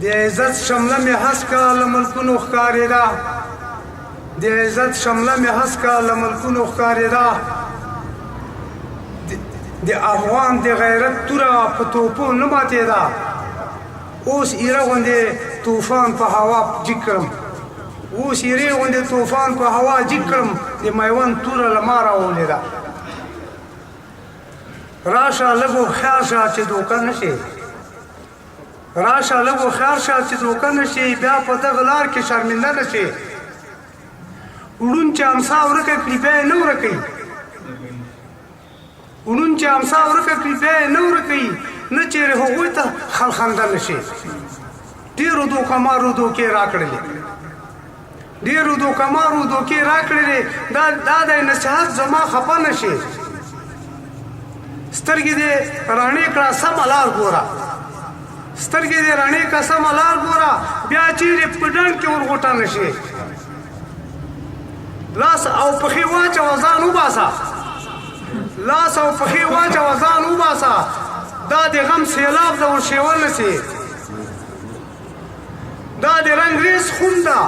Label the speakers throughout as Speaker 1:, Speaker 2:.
Speaker 1: د عزت شمله مې هسکه له ملکونو ښکارېده د عزت شمله مې هسکه له ملکونو ښکارېده د افغان د غیرت توره په توپو نه ماتېده اوس ایره غوندې طوفان په هوا جګ کړم اوس ایرې غوندې طوفان په هوا جګ کړم د میوند توره له ما راولېده راشه لږ هوښیار شه چې دوکه نه شي راشه لږ هوښیار شه چې دوکه نه شي بیا په دغه لار کې شرمنده نه شي وړون چې امسا ورکه کړي بیا یې نه ورکوي وړون چې امسا ورکه کړي بیا یې نه ورکوي نه چیرې هغوی ته خلخنده نه شي ډېرو دوکهمارو دوکې راکړلې ډېرو دوکهمارو دوکې راکړلې دا د نصیحت زما خفه نه شي سترګې دې رڼې کړه سمه لار ګوره سترګې دې رڼې کړه سمه لار ګوره بیا چیرې په ډنډ کې ورغوټه نه شي لاس او پښې واچوه ځان وباسه لاس او پښې واچوه ځان وباسه دا د غم سیلاب د ورشېول نه سي دا د رنګریز خون ده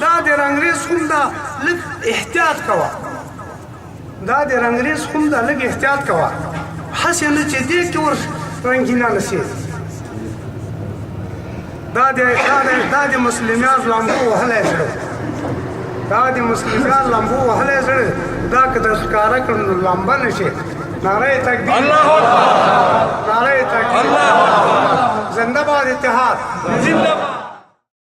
Speaker 1: دا د رنګریز خون ده لږ احتیاط کوه دا د رنګریز خون ده لږ احتیاط کوه هسې نه چې دې کې ور رنګینه نه سي دا د مسلمیان لامبو وهلی زړه دا د مسلمیان لامبو وهلی زړه دا که در ښکاره کړم نو لامبه نه شي نعره تکبیر الله اکبر نعره تکبیر الله اکبر زنده باد اتحاد زنده باد